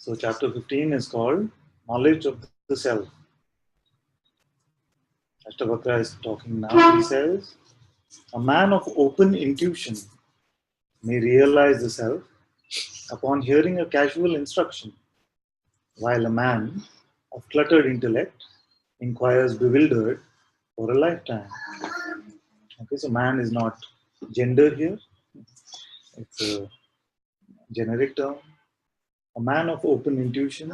So chapter 15 is called Knowledge of the Self. Ashtavakra is talking now. He says, a man of open intuition may realize the self upon hearing a casual instruction, while a man of cluttered intellect inquires bewildered for a lifetime. Okay, so man is not gender here, it's a generic term. A man of open intuition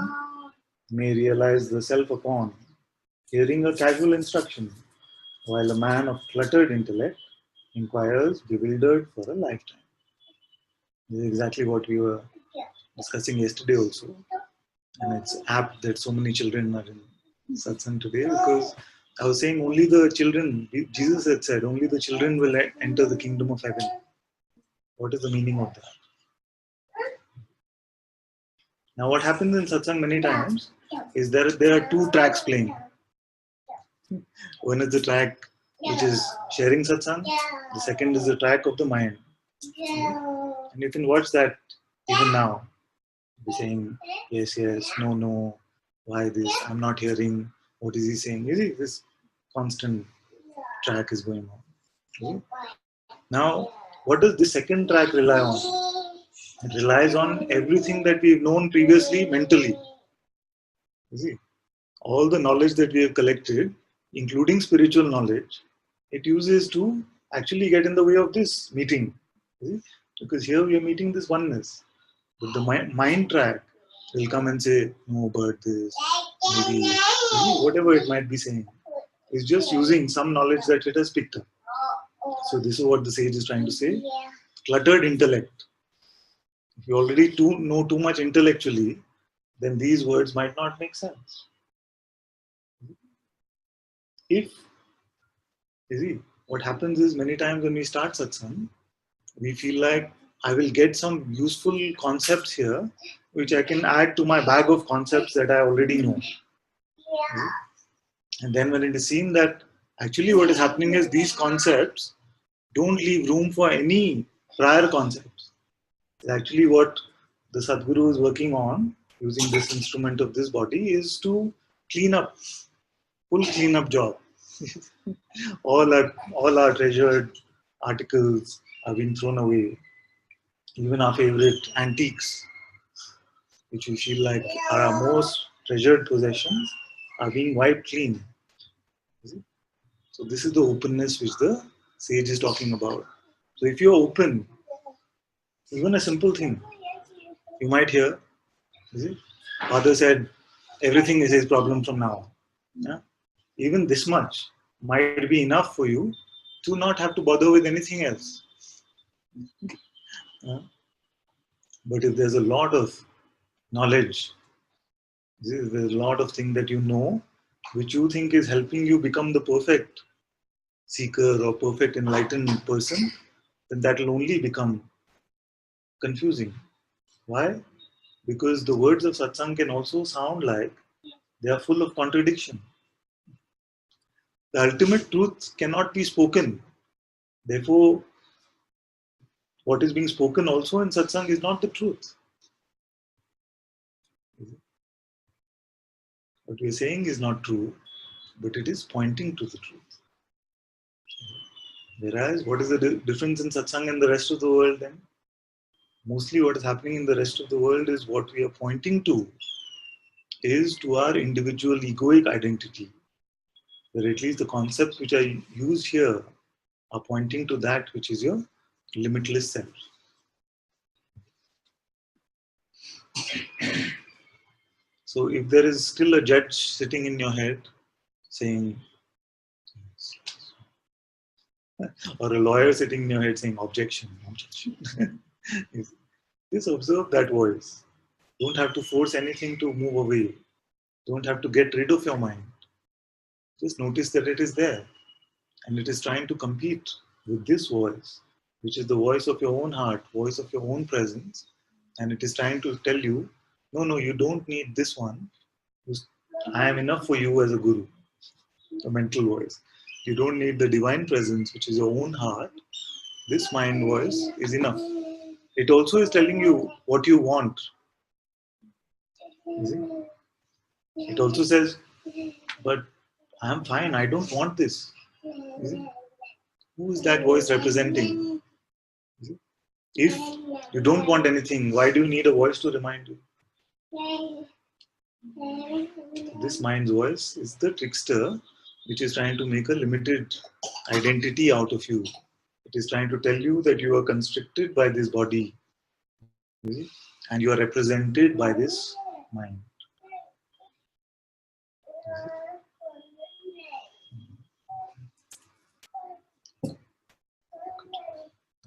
may realize the self upon hearing a casual instruction, while a man of cluttered intellect inquires bewildered for a lifetime. This is exactly what we were discussing yesterday also. And it's apt that so many children are in Satsang today, because I was saying only the children, Jesus had said, only the children will enter the kingdom of heaven. What is the meaning of that? Now what happens in Satsang many times is there are two tracks playing. One is the track which is sharing Satsang, the second is the track of the mind. And you can watch that even now. Be saying, yes, yes, no, no, why this, I'm not hearing, what is he saying? You see, this constant track is going on. Okay? Now, what does the second track rely on? It relies on everything that we've known previously mentally. You see, all the knowledge that we have collected, including spiritual knowledge, it uses to actually get in the way of this meeting. You see? Because here we are meeting this oneness. But the mind track will come and say, no, but this, maybe, whatever it might be saying. It's just using some knowledge that it has picked up. So this is what the sage is trying to say. Cluttered intellect. If you already know too much intellectually, then these words might not make sense. You see, what happens is many times when we start satsang, we feel like I will get some useful concepts here, which I can add to my bag of concepts that I already know. And then when it is seen that actually what is happening is these concepts don't leave room for any prior concepts. Actually what the Sadguru is working on using this instrument of this body is to clean up, full clean up job. all our treasured articles are being thrown away. Even our favorite antiques, which we feel like are our most treasured possessions, are being wiped clean. So this is the openness which the sage is talking about. So if you're open, even a simple thing, you might hear, Father said, everything is his problem from now. Yeah? Even this much might be enough for you to not have to bother with anything else. Yeah? But if there's a lot of knowledge, there's a lot of things that you know, which you think is helping you become the perfect seeker or perfect enlightened person, then that will only become confusing. Why? Because the words of satsang can also sound like they are full of contradiction. The ultimate truth cannot be spoken. Therefore, what is being spoken also in satsang is not the truth. What we are saying is not true, but it is pointing to the truth. Whereas, what is the difference in satsang and the rest of the world then? Mostly what is happening in the rest of the world is what we are pointing to is to our individual egoic identity. Where at least the concepts which are used here are pointing to that which is your limitless self. So if there is still a judge sitting in your head saying, or a lawyer sitting in your head saying, objection, objection. Just observe that voice. Don't have to force anything to move away. Don't have to get rid of your mind. Just notice that it is there. And it is trying to compete with this voice, which is the voice of your own heart, voice of your own presence. And it is trying to tell you, no, you don't need this one. I am enough for you as a guru, a mental voice. You don't need the divine presence, which is your own heart. This mind voice is enough. It also is telling you what you want. You see? It also says, but I'm fine, I don't want this. You see? Who is that voice representing? You see? If you don't want anything, why do you need a voice to remind you? This mind's voice is the trickster which is trying to make a limited identity out of you. It is trying to tell you that you are constricted by this body, you see, and you are represented by this mind.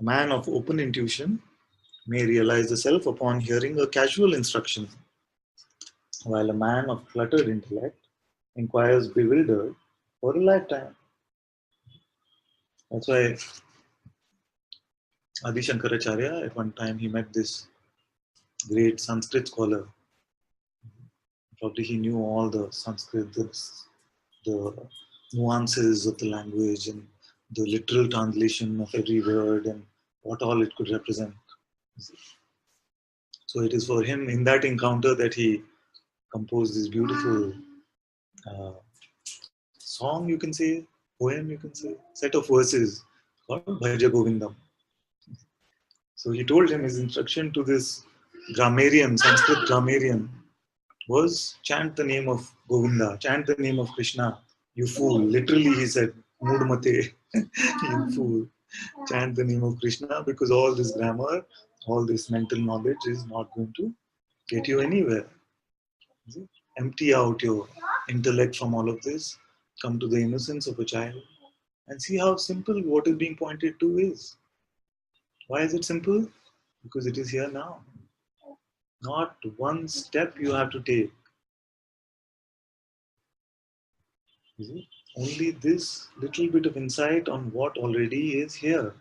A man of open intuition may realize the self upon hearing a casual instruction, while a man of cluttered intellect inquires bewildered for a lifetime. That's why Adi Shankaracharya, at one time, he met this great Sanskrit scholar. Probably he knew all the Sanskrit, the nuances of the language and the literal translation of every word and what all it could represent. So it is for him in that encounter that he composed this beautiful uh, song, you can say, poem, you can say, set of verses called Bhaja Govindam. So he told him his instruction to this grammarian, Sanskrit grammarian, was chant the name of Govinda, chant the name of Krishna. You fool. Literally, he said, Moodmate, you fool. Chant the name of Krishna because all this grammar, all this mental knowledge is not going to get you anywhere. Empty out your intellect from all of this. Come to the innocence of a child and see how simple what is being pointed to is. Why is it simple? Because it is here now. Not one step you have to take. You see? Only this little bit of insight on what already is here.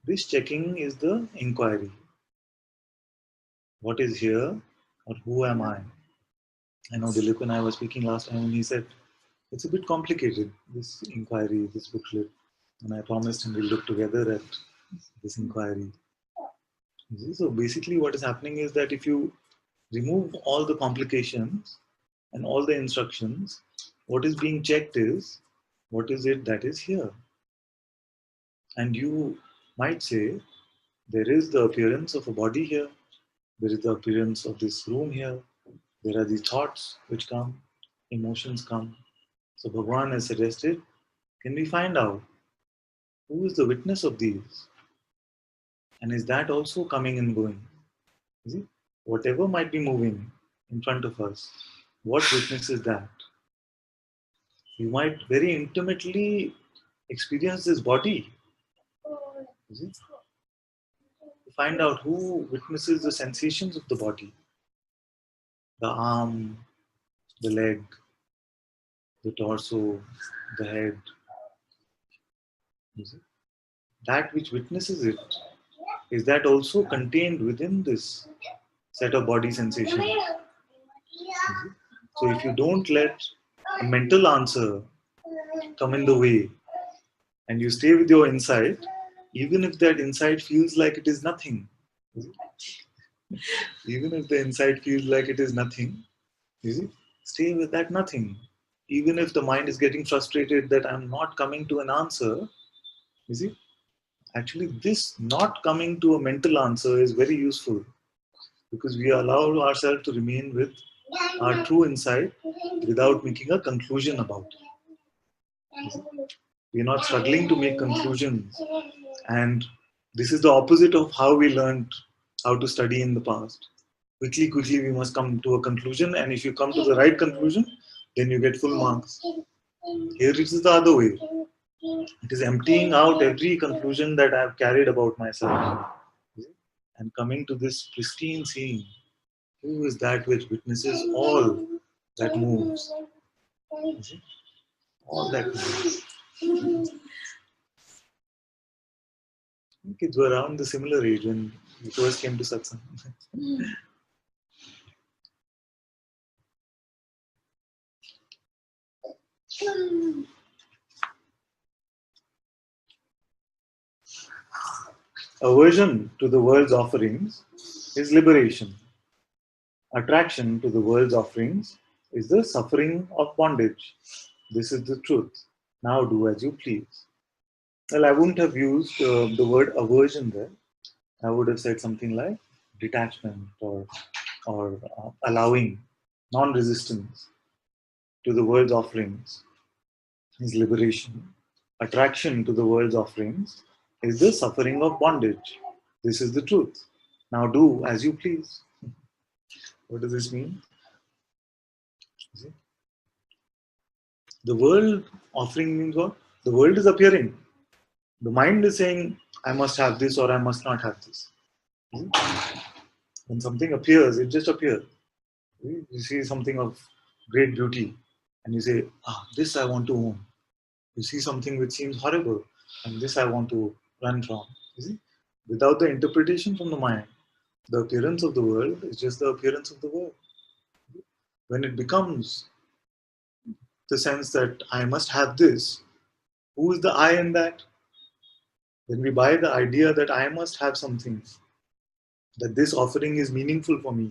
This checking is the inquiry. What is here or who am I? I know Dilip and I were speaking last time and he said, it's a bit complicated, this inquiry, this booklet. And I promised him we'll look together at this inquiry. So basically what is happening is that if you remove all the complications and all the instructions, what is being checked is, what is it that is here? And you might say, there is the appearance of a body here. There is the appearance of this room here. There are these thoughts which come, emotions come. So Bhagavan has suggested, can we find out who is the witness of these? And is that also coming and going? Is it? Whatever might be moving in front of us, what witnesses that? You might very intimately experience this body. Is it? Find out who witnesses the sensations of the body. The arm, the leg, the torso, the head. Is it? That which witnesses it, is that also contained within this set of body sensations? So if you don't let a mental answer come in the way and you stay with your insight, even if that insight feels like it is nothing, even if the insight feels like it is nothing, you see, stay with that nothing. Even if the mind is getting frustrated that I'm not coming to an answer, you see, actually this not coming to a mental answer is very useful because we allow ourselves to remain with our true insight without making a conclusion about it. We're not struggling to make conclusions. And this is the opposite of how we learned how to study in the past. Quickly, we must come to a conclusion. And if you come to the right conclusion, then you get full marks. Here it is the other way. It is emptying out every conclusion that I've carried about myself and coming to this pristine seeing. Who is that which witnesses all that moves? All that moves. Kids were around the similar age when we first came to Satsang. Aversion to the world's offerings is liberation. Attraction to the world's offerings is the suffering of bondage. This is the truth. Now do as you please. Well, I wouldn't have used the word aversion there. I would have said something like detachment or allowing, non-resistance to the world's offerings is liberation. Attraction to the world's offerings is the suffering of bondage. This is the truth. Now do as you please. What does this mean? The world offering means what? The world is appearing. The mind is saying, I must have this or I must not have this. When something appears, it just appears. You see something of great beauty and you say, this I want to own. You see something which seems horrible and this I want to run from. You see? Without the interpretation from the mind, the appearance of the world is just the appearance of the world. When it becomes the sense that I must have this, who is the I in that? When we buy the idea that I must have something, that this offering is meaningful for me,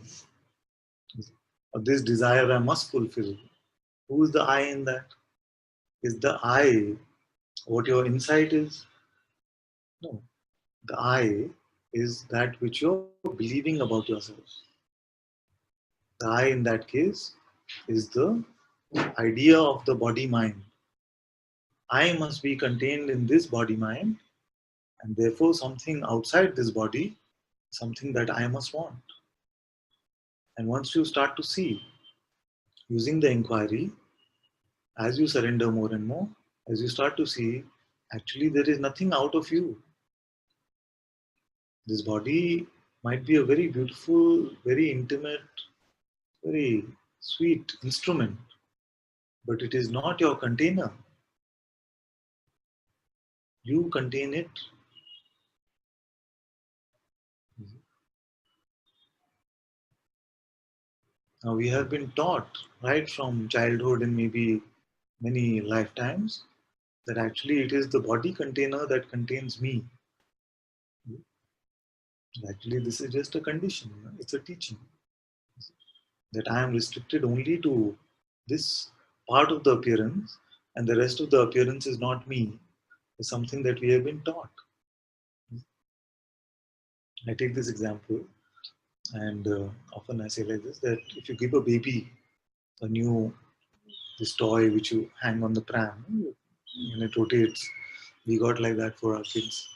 or this desire I must fulfill, who is the I in that? Is the I what your insight is? No. The I is that which you're believing about yourself. The I in that case is the idea of the body mind. I must be contained in this body mind, and therefore something outside this body, something that I must want. And once you start to see, using the inquiry, as you surrender more and more, as you start to see, actually there is nothing out of you. This body might be a very beautiful, very intimate, very sweet instrument, but it is not your container. You contain it. Now we have been taught right from childhood and maybe many lifetimes that actually it is the body container that contains me. Actually, this is just a condition. It's a teaching that I am restricted only to this part of the appearance, and the rest of the appearance is not me. Is something that we have been taught. I take this example, and often I say like this: that if you give a baby a new this toy which you hang on the pram and it rotates, we got like that for our kids,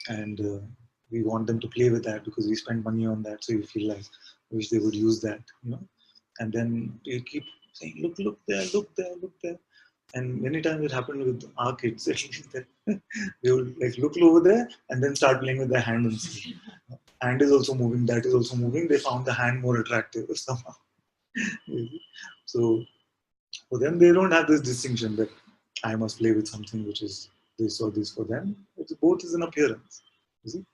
and we want them to play with that because we spend money on that, so we feel like wish they would use that, and then you keep saying, look there, look there, look there. And many times it happened with our kids, at least, that they would like look over there and then start playing with their hand and see. Hand is also moving, that is also moving. They found the hand more attractive somehow. So for them, they don't have this distinction that I must play with something which is this or this. For them, it's both is an appearance. You see?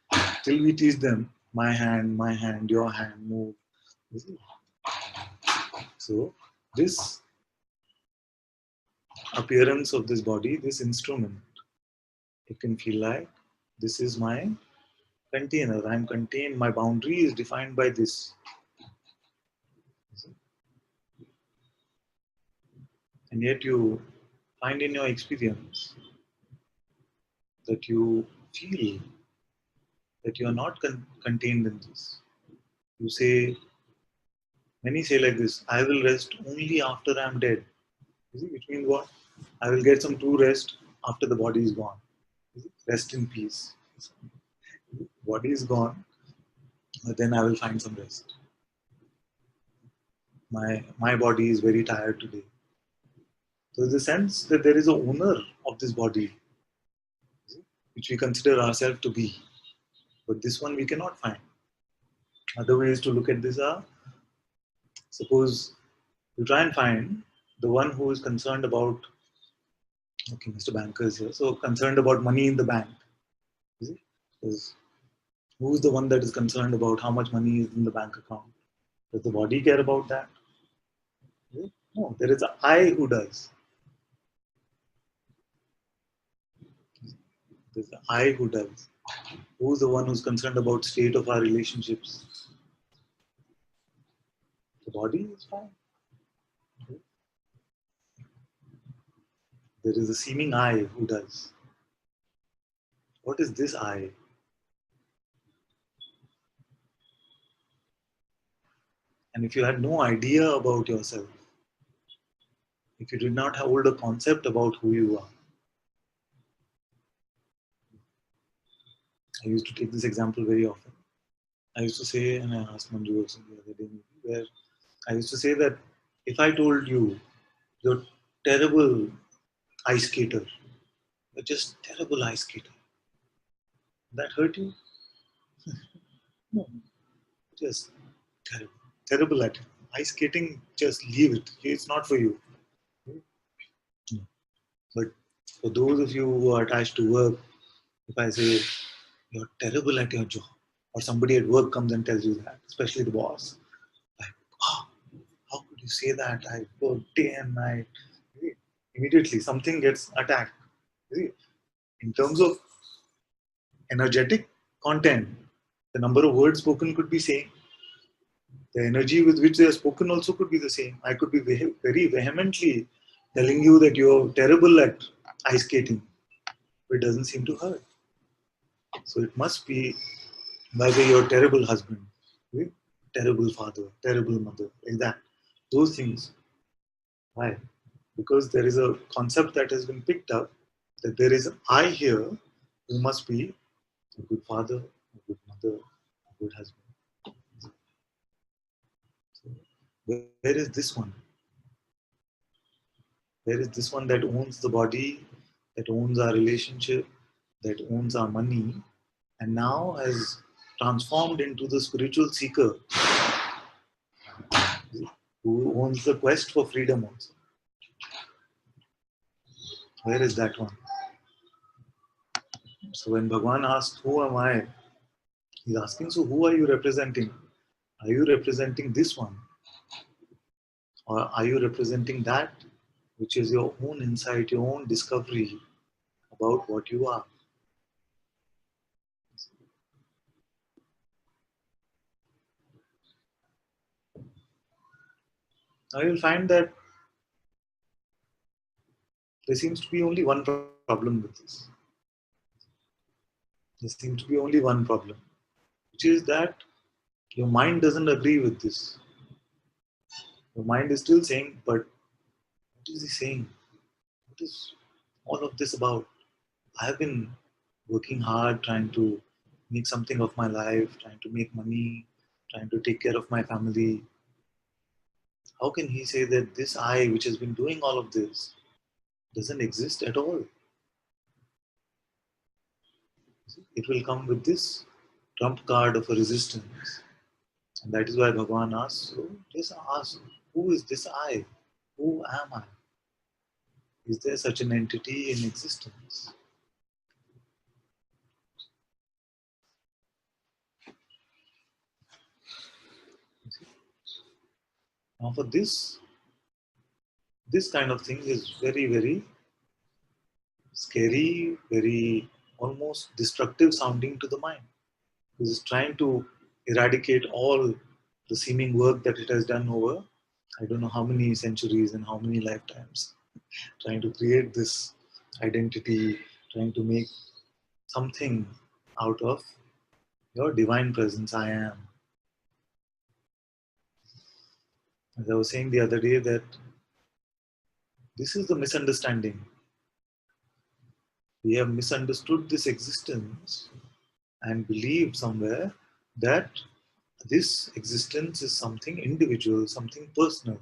Till we teach them, my hand, your hand, move. You see? So this appearance of this body, this instrument, it can feel like this is my container. I'm contained. My boundary is defined by this. And yet you find in your experience that you feel that you are not contained in this. You say, many say like this, I will rest only after I am dead. You see, which means what? I will get some true rest after the body is gone. Rest in peace. Body is gone, but then I will find some rest. My body is very tired today. So there's a sense that there is a owner of this body, which we consider ourselves to be. But this one we cannot find. Other ways to look at this are, suppose you try and find the one who is concerned about, okay, Mr. Banker is here, so concerned about money in the bank. Who is the one that is concerned about how much money is in the bank account? Does the body care about that? No, there is an I who does. There's an I who does. Who is the one who's concerned about state of our relationships? The body is fine. There is a seeming I who does. What is this I? And if you had no idea about yourself, if you did not hold a concept about who you are, I used to take this example very often. I used to say, and I asked Manju also the other day, where I used to say that if I told you you're terrible ice skater, you're just terrible ice skater, that hurt you? No, just terrible, terrible at it. Ice skating, just leave it. It's not for you. But for those of you who are attached to work, if I say you're terrible at your job, or somebody at work comes and tells you that, especially the boss, like, oh, how could you say that? I work day and night. Immediately, something gets attacked. In terms of energetic content, the number of words spoken could be same. The energy with which they are spoken also could be the same. I could be very vehemently telling you that you're terrible at ice skating, but it doesn't seem to hurt. So it must be whether you're a terrible husband, right? Terrible father, terrible mother, like that. Those things. Why? Because there is a concept that has been picked up that there is an I here who must be a good father, a good mother, a good husband. So where is this one? Where is this one that owns the body, that owns our relationship, that owns our money, and now has transformed into the spiritual seeker who owns the quest for freedom also? Where is that one? So when Bhagwan asks, who am I? He's asking, so who are you representing? Are you representing this one? Or are you representing that which is your own insight, your own discovery about what you are? Now you'll find that there seems to be only one problem with this. There seems to be only one problem, which is that your mind doesn't agree with this. Your mind is still saying, but what is he saying? What is all of this about? I've been working hard, trying to make something of my life, trying to make money, trying to take care of my family. How can he say that this I, which has been doing all of this, doesn't exist at all? It will come with this trump card of a resistance. And that is why Bhagavan asks, so just ask, who is this I? Who am I? Is there such an entity in existence? Now for this kind of thing is very, very scary, very almost destructive sounding to the mind. Because it's trying to eradicate all the seeming work that it has done over I don't know how many centuries and how many lifetimes, trying to create this identity, trying to make something out of your divine presence, I am. As I was saying the other day, that this is the misunderstanding. We have misunderstood this existence and believed somewhere that this existence is something individual, something personal.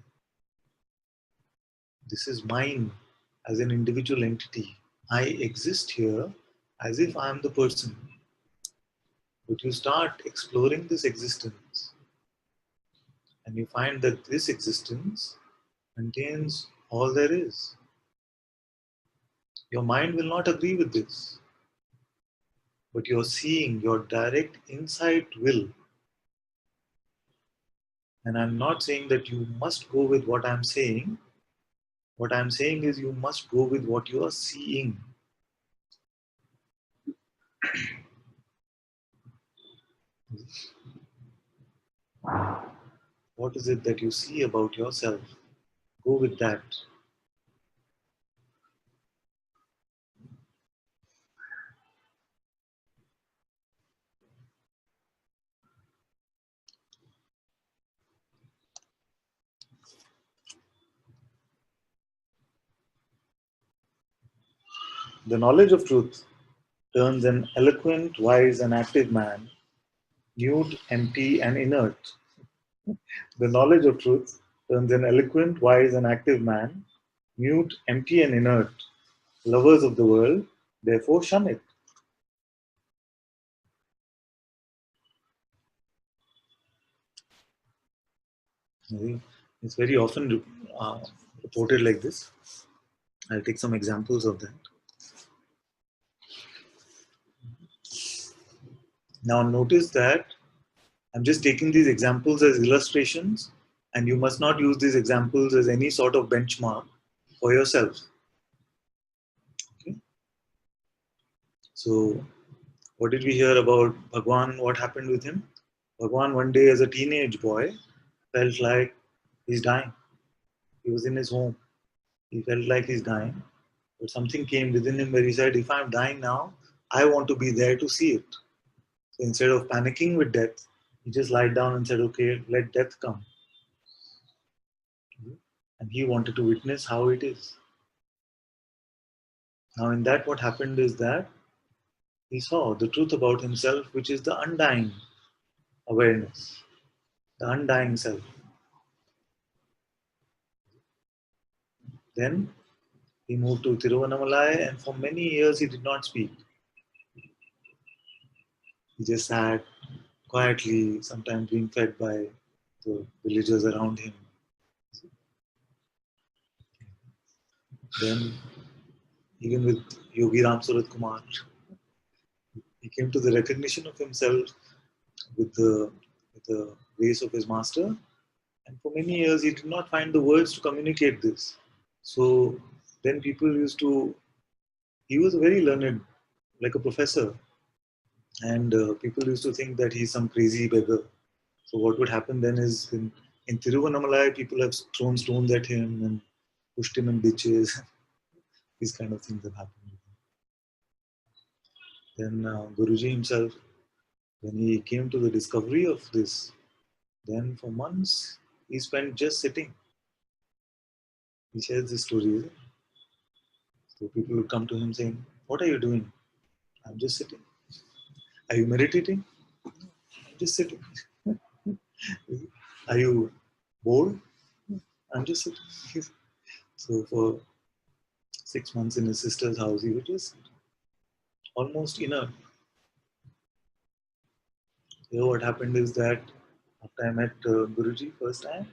This is mine as an individual entity. I exist here as if I am the person. But you start exploring this existence and you find that this existence contains all there is. Your mind will not agree with this, but you're seeing your direct insight will. And I'm not saying that you must go with what I'm saying. What I'm saying is you must go with what you are seeing. What is it that you see about yourself? Go with that. The knowledge of truth turns an eloquent, wise, and active man mute, empty, and inert. The knowledge of truth turns an eloquent, wise, and active man mute, empty, and inert. Lovers of the world, therefore shun it. It's very often reported like this. I'll take some examples of that. Now, notice that I'm just taking these examples as illustrations, and you must not use these examples as any sort of benchmark for yourself. Okay? So, what did we hear about Bhagwan? What happened with him? Bhagwan, one day as a teenage boy, felt like he's dying. He was in his home. He felt like he's dying. But something came within him where he said, if I'm dying now, I want to be there to see it. So instead of panicking with death, he just lied down and said, okay, let death come. And he wanted to witness how it is. Now, in that, what happened is that he saw the truth about himself, which is the undying awareness, the undying self. Then he moved to Tiruvannamalai, and for many years he did not speak. He just sat quietly, sometimes being fed by the villagers around him. Then, even with Yogi Ram Surat Kumar, he came to the recognition of himself with the grace of his master. And for many years, he did not find the words to communicate this. So then people used to, he was very learned, like a professor. And people used to think that he's some crazy beggar. So what would happen then is in Tiruvannamalai, people have thrown stones at him and pushed him in ditches. These kind of things have happened. Then Guruji himself, when he came to the discovery of this, then for months he spent just sitting. He shares this story. So people would come to him saying, what are you doing? I'm just sitting. Are you meditating? I'm just sitting. Are you bored? I'm just sitting. So for 6 months in his sister's house, he was just almost inert. So what happened is that after I met Guruji first time,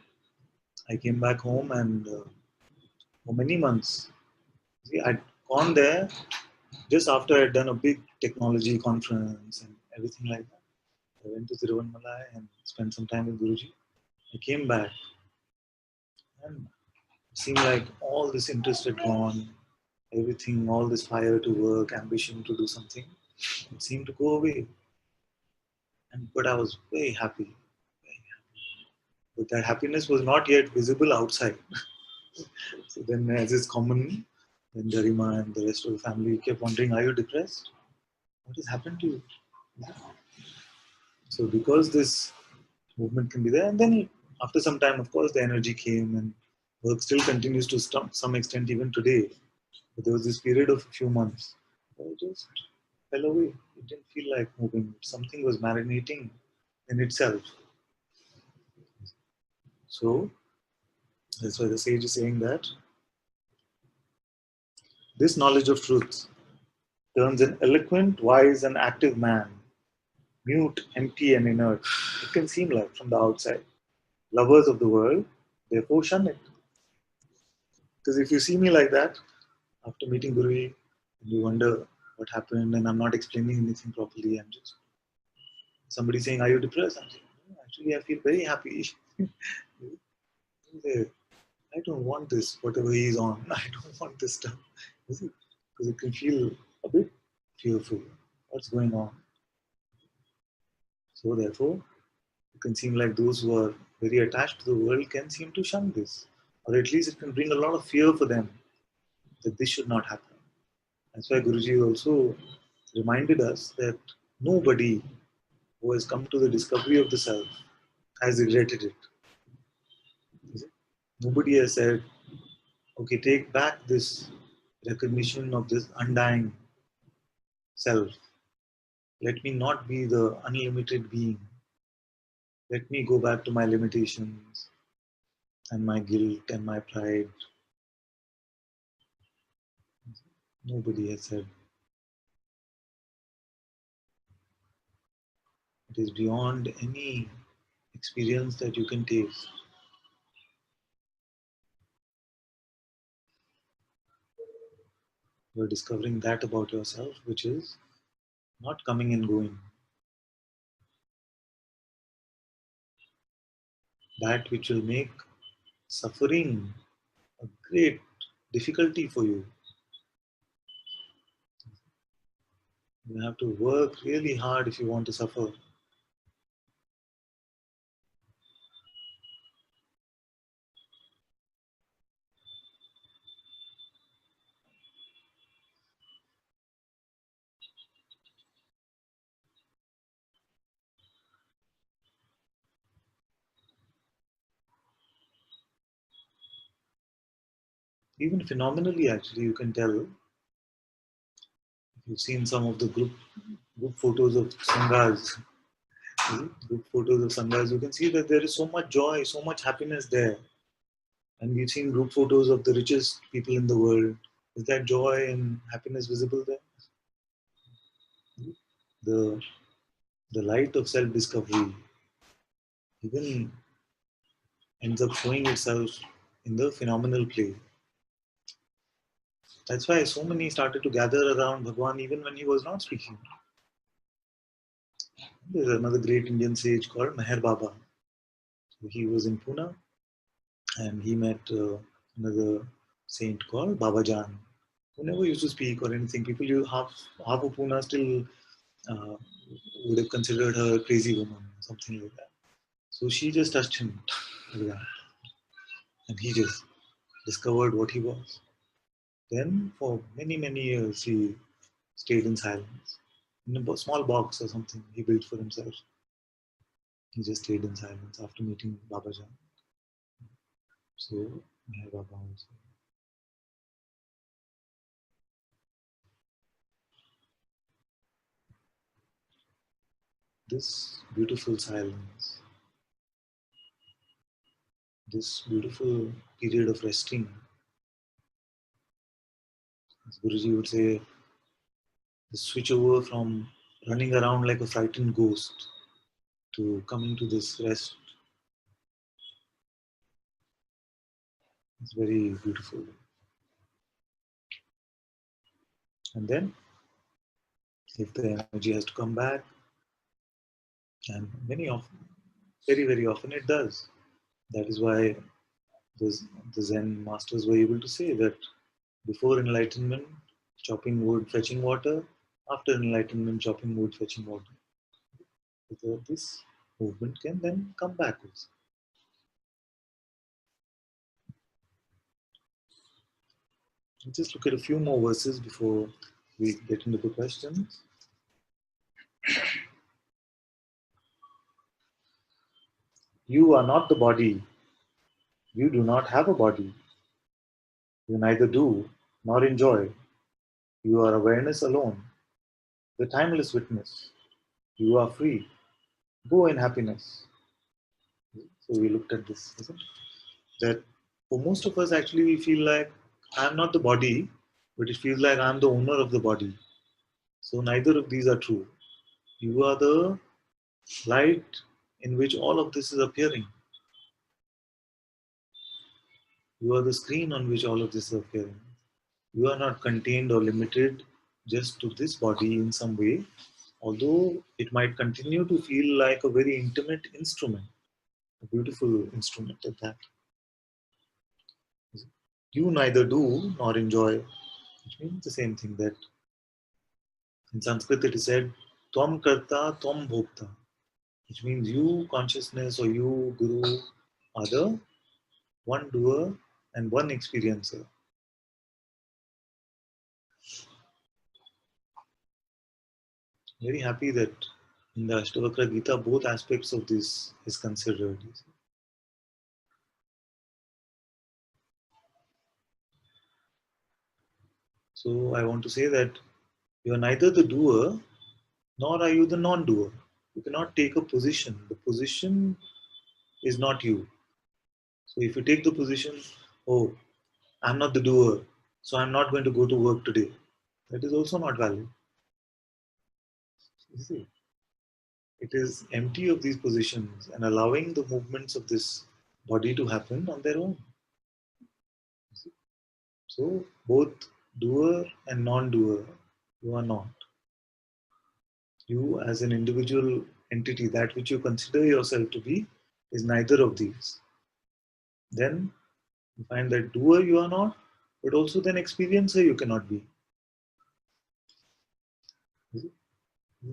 I came back home and for many months, see, I'd gone there just after I'd done a big technology conference and everything like that. I went to Tiruvannamalai and spent some time with Guruji. I came back and it seemed like all this interest had gone, everything, all this fire to work, ambition to do something, it seemed to go away. But I was very happy. But that happiness was not yet visible outside. So then, as is common, then Garima and the rest of the family kept wondering, are you depressed? What has happened to you? So because this movement can be there, and then after some time, of course, the energy came and work still continues to some extent even today. But there was this period of a few months where it just fell away. It didn't feel like moving. Something was marinating in itself. So that's why the sage is saying that this knowledge of truth turns an eloquent, wise, and active man mute, empty, and inert. It can seem like from the outside. Lovers of the world, therefore shun it. Because if you see me like that, after meeting Guru, you wonder what happened, and I'm not explaining anything properly. I'm just somebody saying, "Are you depressed?" I'm saying, "No, actually, I feel very happy." I don't want this, whatever he's on. I don't want this stuff. Because it can feel a bit fearful. What's going on? So therefore, It can seem like those who are very attached to the world can seem to shun this, or at least it can bring a lot of fear for them that this should not happen. That's why Guruji also reminded us that nobody who has come to the discovery of the self has regretted it. Nobody has said, okay, take back this recognition of this undying self. Let me not be the unlimited being. Let me go back to my limitations and my guilt and my pride. Nobody has said it is beyond any experience that you can taste. You're discovering that about yourself, which is not coming and going. That which will make suffering a great difficulty for you. You have to work really hard if you want to suffer. Even phenomenally, actually, you can tell. If you've seen some of the group photos of sanghas, group photos of sanghas, you can see that there is so much joy, so much happiness there. And we've seen group photos of the richest people in the world. Is that joy and happiness visible there? The the light of self-discovery even ends up showing itself in the phenomenal play. That's why so many started to gather around Bhagwan even when he was not speaking. There's another great Indian sage called Meher Baba. He was in Pune and he met another saint called Baba Jan, who never used to speak or anything. People, half of Pune still uh, would have considered her a crazy woman, something like that. So she just touched him like that, and he just discovered what he was. Then, for many, many years, he stayed in silence. In a small box or something he built for himself. He just stayed in silence after meeting Babajan. So, Meher Baba also. This beautiful silence, this beautiful period of resting, as Guruji would say, the switch over from running around like a frightened ghost to coming to this rest. It's very beautiful. And then, if the energy has to come back, and very, very often it does. That is why the, the Zen masters were able to say that before enlightenment, chopping wood, fetching water, after enlightenment, chopping wood, fetching water. So this movement can then come backwards. Let's just look at a few more verses before we get into the questions. You are not the body. You do not have a body. You neither do nor enjoy. You are awareness alone, the timeless witness. You are free. Go in happiness. So we looked at this, isn't it? That for most of us, actually, we feel like I'm not the body, but it feels like I'm the owner of the body. So neither of these are true. You are the light in which all of this is appearing. You are the screen on which all of this is appearing. You are not contained or limited just to this body in some way, although it might continue to feel like a very intimate instrument, a beautiful instrument at that. You neither do nor enjoy, which means the same thing that in Sanskrit it is said, Tvam karta, tvam bhokta. which means you, consciousness, or you, Guru, are the one doer and one experiencer. Very happy that in the Ashtavakra Gita, both aspects of this is considered. So I want to say that you are neither the doer nor are you the non-doer. You cannot take a position. The position is not you. So if you take the position, oh, I'm not the doer, so I'm not going to go to work today, that is also not valid. You see, it is empty of these positions and allowing the movements of this body to happen on their own. So both doer and non-doer, you are not. You as an individual entity, that which you consider yourself to be, is neither of these. Then you find that doer you are not, but also then experiencer you cannot be. Is it?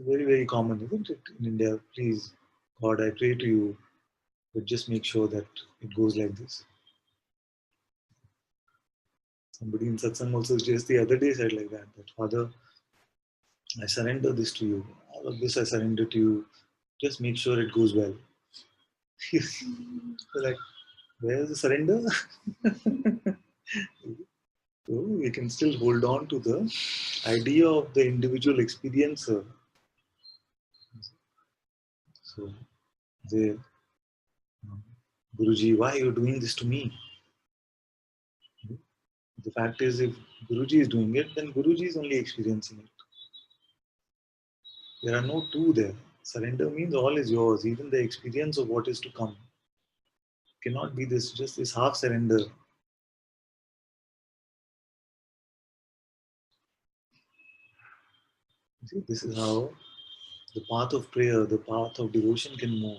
Very, very common, isn't it, in India? Please, God, I pray to you, but just make sure that it goes like this. Somebody in Satsang also just the other day said like that Father, I surrender this to you. All of this I surrender to you. Just make sure it goes well. Like, where's the surrender? So we can still hold on to the idea of the individual experiencer. So, the Guruji, why are you doing this to me? The fact is, if Guruji is doing it, then Guruji is only experiencing it. There are no two there. Surrender means all is yours, even the experience of what is to come. It cannot be this, just this half surrender. You see, this is how the path of prayer, the path of devotion can move.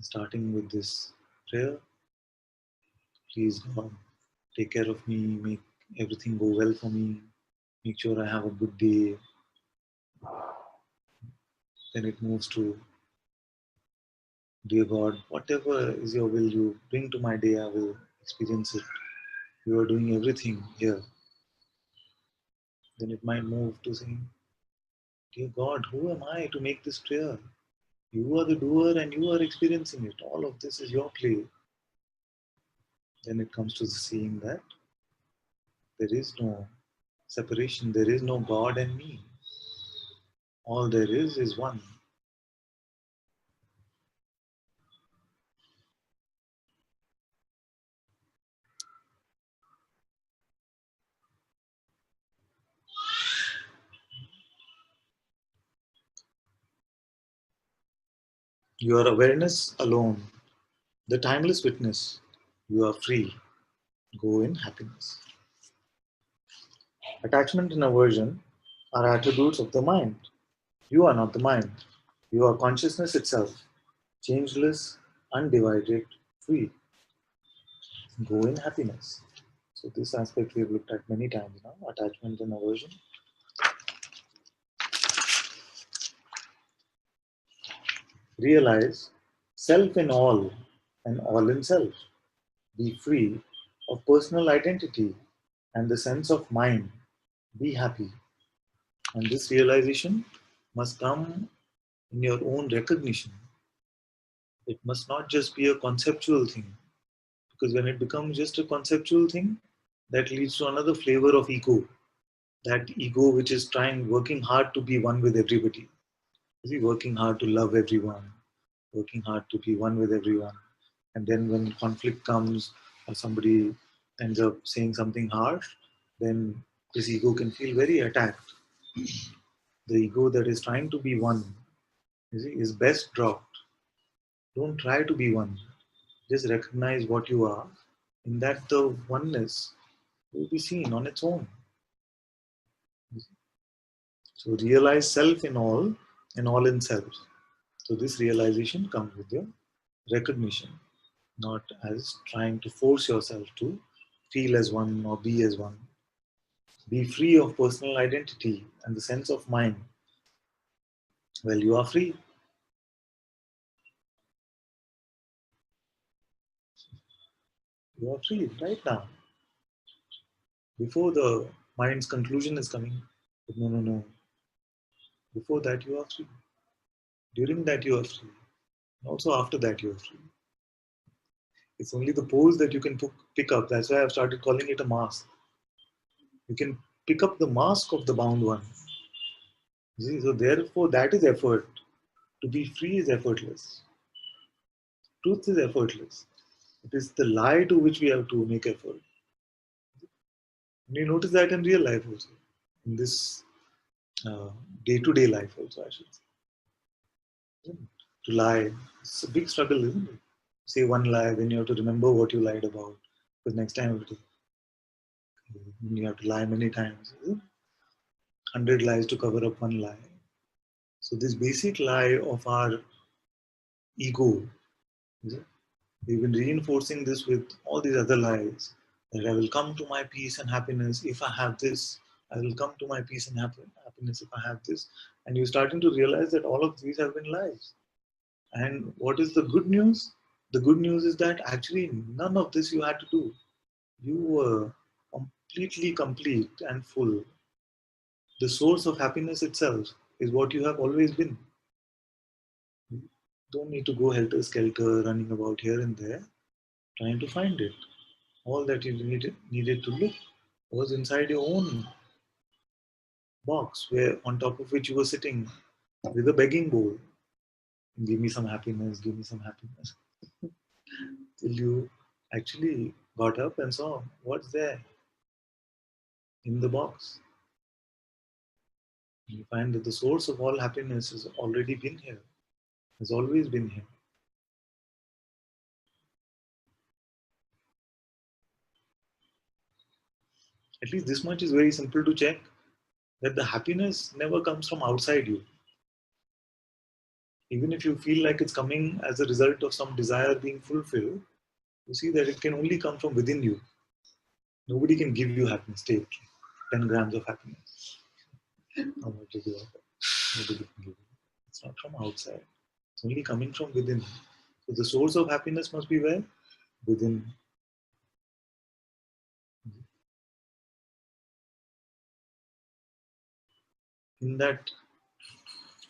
Starting with this prayer, please God, take care of me, make everything go well for me, make sure I have a good day. Then it moves to, dear God, whatever is your will you bring to my day, I will experience it. You are doing everything here. Then it might move to saying, dear God, who am I to make this prayer? You are the doer and you are experiencing it. All of this is your play. Then it comes to the seeing that there is no separation, there is no God and me. All there is one. Your awareness alone, the timeless witness, you are free. Go in happiness. Attachment and aversion are attributes of the mind. You are not the mind. You are consciousness itself, changeless, undivided, free. Go in happiness. So this aspect we have looked at many times now, attachment and aversion. Realize self in all and all in self. Be free of personal identity and the sense of mind. Be happy. And this realization must come in your own recognition. It must not just be a conceptual thing. Because when it becomes just a conceptual thing, that leads to another flavor of ego. That ego which is working hard to be one with everybody. Is he working hard to love everyone, working hard to be one with everyone? And then when conflict comes or somebody ends up saying something harsh, then this ego can feel very attacked. The ego that is trying to be one is best dropped. Don't try to be one. Just recognize what you are. In that, the oneness will be seen on its own. So realize self in all and all in self. So this realization comes with your recognition, not as trying to force yourself to feel as one or be as one. Be free of personal identity and the sense of mind. Well, you are free. You are free right now. Before the mind's conclusion is coming, but no, no, no. Before that, you are free. During that, you are free. Also, after that, you are free. It's only the pose that you can pick up. That's why I've started calling it a mask. You can pick up the mask of the bound one. See, so therefore, that is effort. To be free is effortless. Truth is effortless. It is the lie to which we have to make effort. And you notice that in real life also. In this day-to-day life also, I should say. To lie, it's a big struggle, isn't it? Say one lie, then you have to remember what you lied about. Because next time you have to lie many times. 100 lies to cover up one lie. So this basic lie of our ego, we've been reinforcing this with all these other lies. That I will come to my peace and happiness if I have this. I will come to my peace and happiness if I have this. And you're starting to realize that all of these have been lies. And what is the good news? The good news is that actually none of this you had to do. You were completely complete and full. The source of happiness itself is what you have always been. You don't need to go helter-skelter, running about here and there, trying to find it. All that you needed to look was inside your own box, where on top of which you were sitting with a begging bowl. Give me some happiness, give me some happiness. Till you actually got up and saw what's there in the box. You find that the source of all happiness has already been here, has always been here. At least this much is very simple to check, that the happiness never comes from outside you. Even if you feel like it's coming as a result of some desire being fulfilled, you see that it can only come from within you. Nobody can give you happiness. Take 10 grams of happiness. How much is it? Nobody can give you. It's not from outside. It's only coming from within. So the source of happiness must be where? Within. In that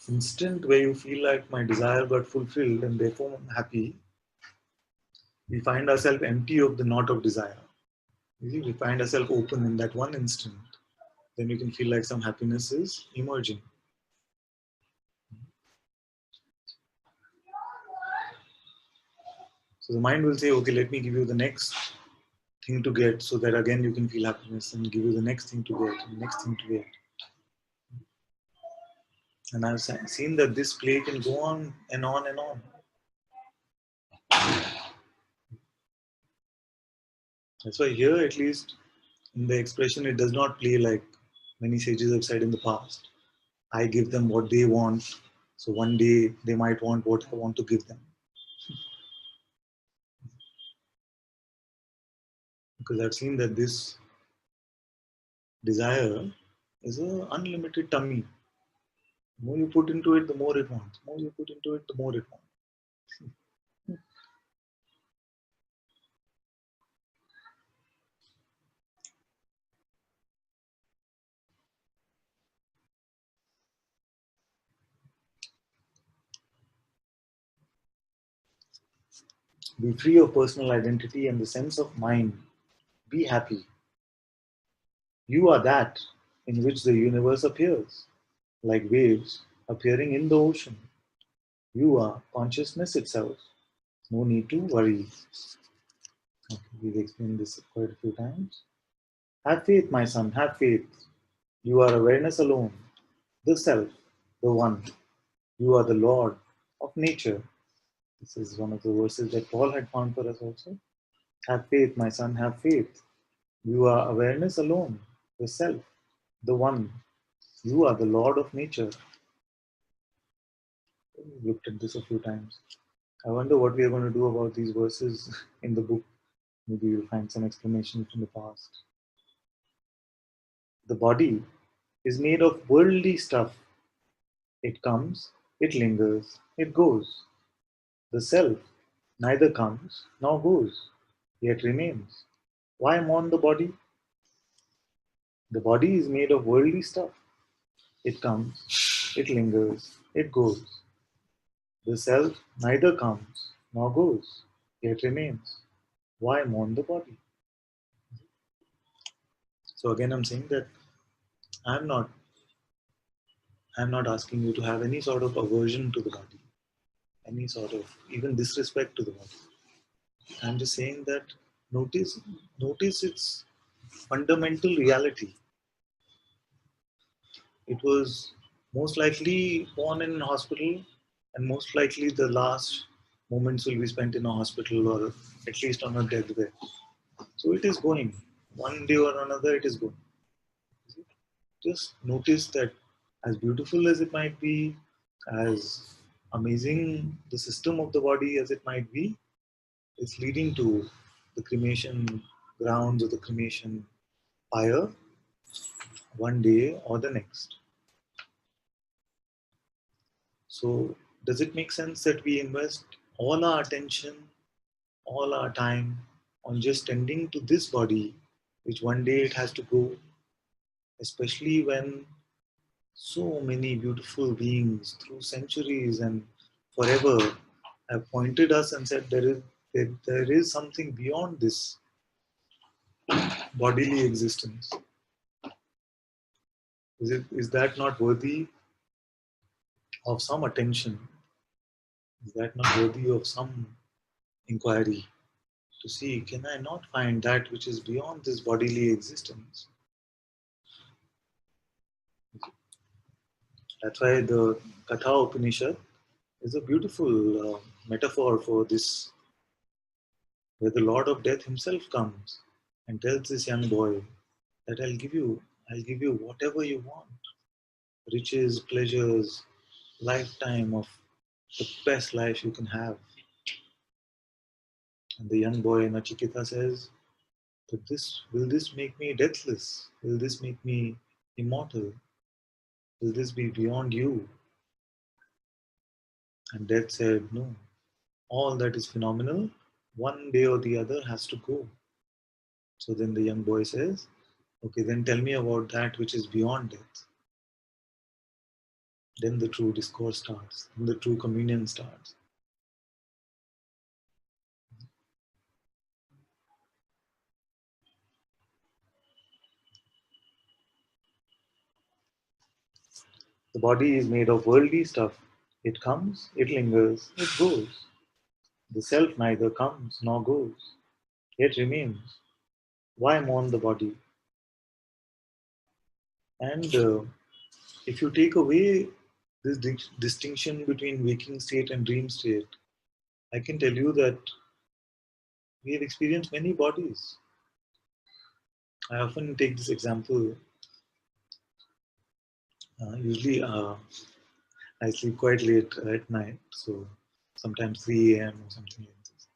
instant where you feel like my desire got fulfilled and therefore I'm happy, we find ourselves empty of the knot of desire. You see, we find ourselves open in that one instant. Then you can feel like some happiness is emerging. So the mind will say, okay, let me give you the next thing to get, so that again you can feel happiness, and give you the next thing to get, and the next thing to get. And I've seen that this play can go on and on and on. That's why here, at least in the expression, it does not play like many sages have said in the past. I give them what they want, so one day they might want what I want to give them. Because I've seen that this desire is an unlimited tummy. The more you put into it, the more it wants. The more you put into it, the more it wants. Be free of personal identity and the sense of mind. Be happy. You are that in which the universe appears, like waves appearing in the ocean. You are consciousness itself. No need to worry. Okay, we've explained this quite a few times. Have faith, my son, have faith. You are awareness alone, the self, the one. You are the Lord of nature. This is one of the verses that Paul had found for us also. Have faith, my son, have faith. You are awareness alone, the self, the one. You are the Lord of nature. We've looked at this a few times. I wonder what we are going to do about these verses in the book. Maybe you'll find some explanation from the past. The body is made of worldly stuff. It comes, it lingers, it goes. The self neither comes nor goes. yet remains. Why mourn the body? The body is made of worldly stuff. It comes, it lingers, it goes. The self neither comes nor goes, yet remains. Why mourn the body? So again, I'm saying that I'm not I'm not asking you to have any sort of aversion to the body, any sort of even disrespect to the body. I'm just saying that notice its fundamental reality. It was most likely born in a hospital, and most likely the last moments will be spent in a hospital or at least on a deathbed. So it is going. One day or another, it is going. Just notice that as beautiful as it might be, as amazing the system of the body as it might be, it's leading to the cremation grounds or the cremation pyre one day or the next. So does it make sense that we invest all our attention, all our time on just tending to this body, which one day it has to go, especially when so many beautiful beings through centuries and forever have pointed us and said there is something beyond this bodily existence. Is that not worthy of some attention? Is that not worthy of some inquiry to see, can I not find that which is beyond this bodily existence? That's why the Katha Upanishad is a beautiful metaphor for this, where the Lord of Death himself comes and tells this young boy that I'll give you whatever you want, riches, pleasures, lifetime of the best life you can have. And the young boy Nachiketa says, but will this make me deathless? Will this make me immortal? Will this be beyond you? And Death said, no, all that is phenomenal, one day or the other has to go. So then the young boy says, okay, then tell me about that which is beyond death. Then the true discourse starts, then the true communion starts. The body is made of worldly stuff. It comes, it lingers, it goes. The self neither comes nor goes, yet remains. Why mourn the body? And if you take away this distinction between waking state and dream state, I can tell you that we have experienced many bodies. I often take this example. Usually, I sleep quite late at night, so sometimes 3 a.m. or something like this.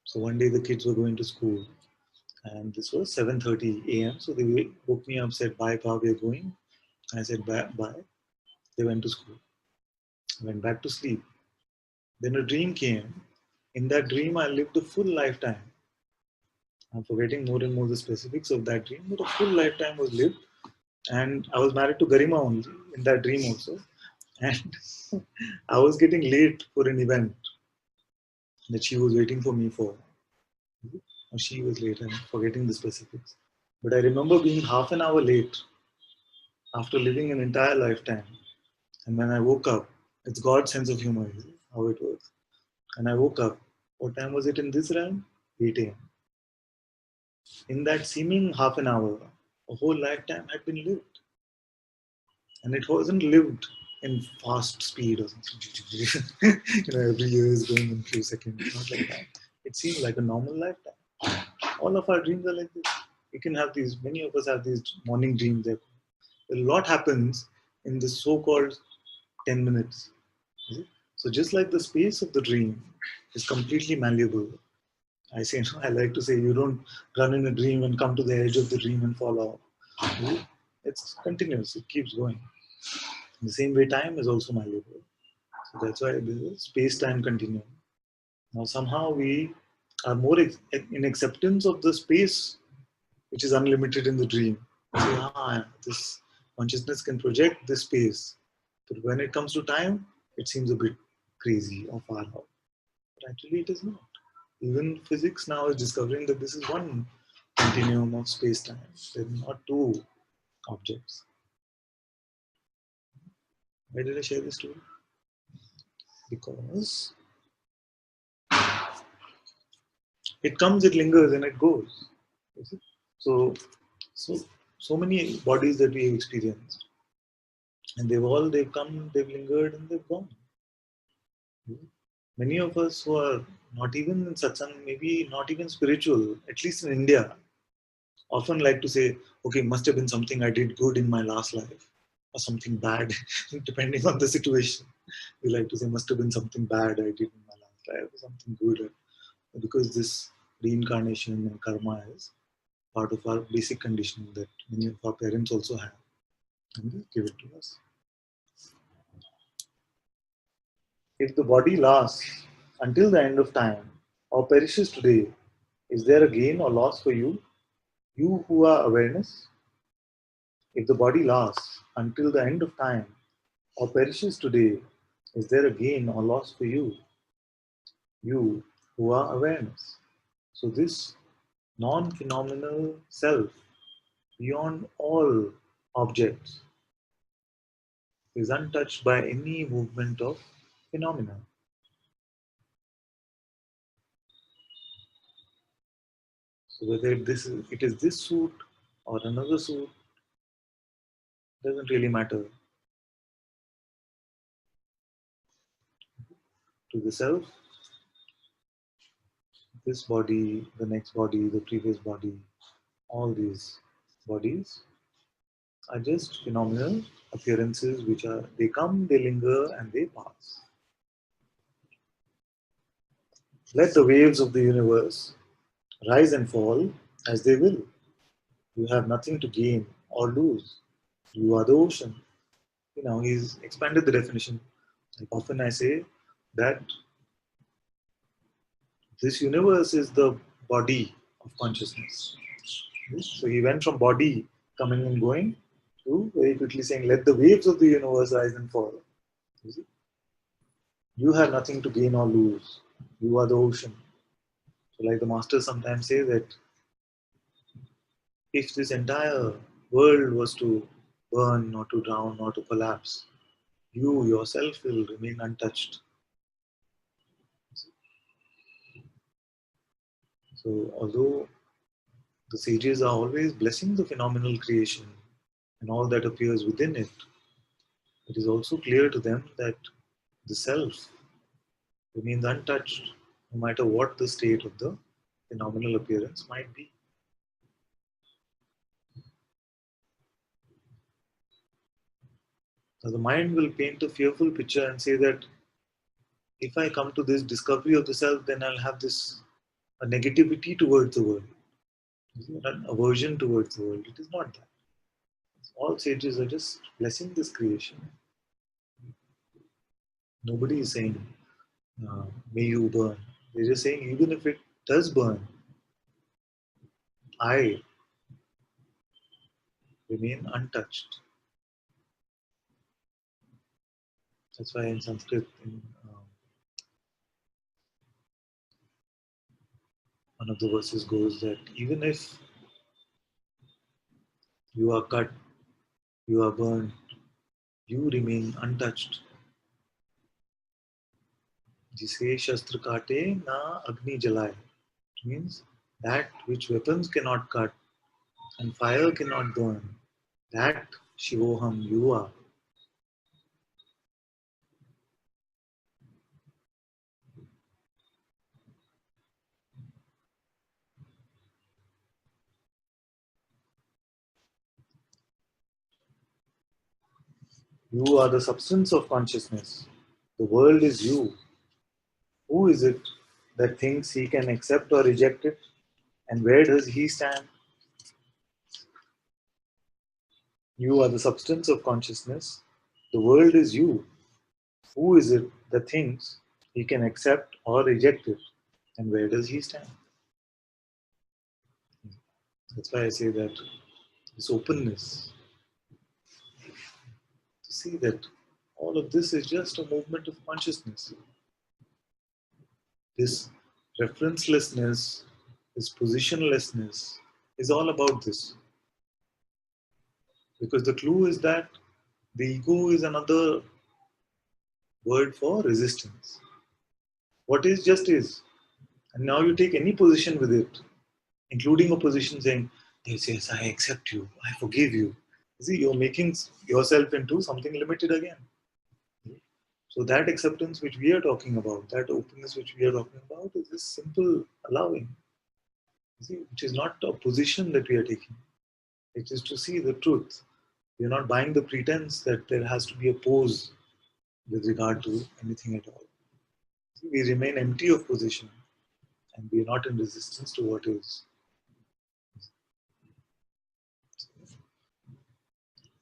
So one day the kids were going to school, and this was 7:30 a.m. So they woke me up, said, "Bye, Pa, we're going." I said, "Bye, bye." They went to school. I went back to sleep. Then a dream came. In that dream, I lived a full lifetime. I'm forgetting more and more the specifics of that dream, but a full lifetime was lived. And I was married to Garima only in that dream also. And I was getting late for an event that she was waiting for me for. Or she was late, I'm forgetting the specifics. But I remember being half an hour late after living an entire lifetime. And when I woke up, it's God's sense of humor, how it works. And I woke up. What time was it in this realm? 8 a.m. In that seeming half an hour, a whole lifetime had been lived. And it wasn't lived in fast speed or something. Every year is going in a few seconds. Not like that. It seemed like a normal lifetime. All of our dreams are like this. We can have these, many of us have these morning dreams. A lot happens in the so-called 10 minutes. So just like the space of the dream is completely malleable, I like to say, you don't run in a dream and come to the edge of the dream and fall off. It's continuous, it keeps going. In the same way, time is also malleable. So that's why the space-time continuum. Now somehow we are more in acceptance of the space which is unlimited in the dream. Say, this consciousness can project this space, but when it comes to time, it seems a bit crazy or far out. But actually, it is not. Even physics now is discovering that this is one continuum of space-time. There are not two objects. Why did I share this story? Because it comes, it lingers, and it goes. So, so many bodies that we have experienced, and they've come, they've lingered, and they've gone. Many of us who are not even in satsang, maybe not even spiritual, at least in India, often like to say, okay, must have been something I did good in my last life, or something bad, depending on the situation. We like to say, must have been something bad I did in my last life, or something good, because this reincarnation and karma is part of our basic conditioning that many of our parents also have, and they give it to us. If the body lasts until the end of time or perishes today, is there a gain or loss for you? You who are awareness? If the body lasts until the end of time or perishes today, is there a gain or loss for you? You who are awareness. So this non-phenomenal self, beyond all objects, is untouched by any movement of phenomena. So whether it is this suit or another suit, doesn't really matter. To the self, this body, the next body, the previous body, all these bodies are just phenomenal appearances which they come, they linger, and they pass. Let the waves of the universe rise and fall as they will. You have nothing to gain or lose. You are the ocean. He's expanded the definition. Like often I say that this universe is the body of consciousness. So he went from body coming and going to very quickly saying, let the waves of the universe rise and fall. You have nothing to gain or lose. You are the ocean. So like the master sometimes say that if this entire world was to burn or to drown or to collapse, you yourself will remain untouched. So although the sages are always blessing the phenomenal creation and all that appears within it, it is also clear to them that the self remains untouched no matter what the state of the phenomenal appearance might be. Now the mind will paint a fearful picture and say that if I come to this discovery of the self, then I'll have a negativity towards the world, an aversion towards the world. It is not that. All sages are just blessing this creation. Nobody is saying, may you burn. They're just saying, even if it does burn, I remain untouched. That's why in Sanskrit, one of the verses goes that even if you are cut, you are burned, you remain untouched. Jise shastra kaate na agni jalaye. It means that which weapons cannot cut and fire cannot burn, that Shivoham you are. You are the substance of consciousness. The world is you. Who is it that thinks he can accept or reject it? And where does he stand? You are the substance of consciousness. The world is you. Who is it that thinks he can accept or reject it? And where does he stand? That's why I say that this openness, to see that all of this is just a movement of consciousness. This referencelessness, this positionlessness is all about this. Because the clue is that the ego is another word for resistance. What is just is. And now you take any position with it, including a position saying, "This is, I accept you, I forgive you." You see, you're making yourself into something limited again. So that acceptance which we are talking about, that openness which we are talking about, is this simple allowing. You see, which is not a position that we are taking. It is to see the truth. We are not buying the pretense that there has to be a pose with regard to anything at all. See, we remain empty of position and we are not in resistance to what is.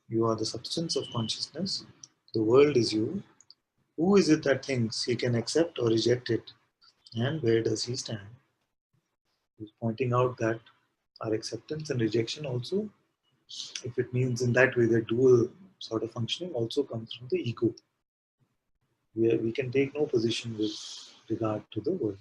You are the substance of consciousness. The world is you. Who is it that thinks he can accept or reject it? And where does he stand? He's pointing out that our acceptance and rejection also, if it means in that way, the dual sort of functioning also comes from the ego. We can take no position with regard to the world.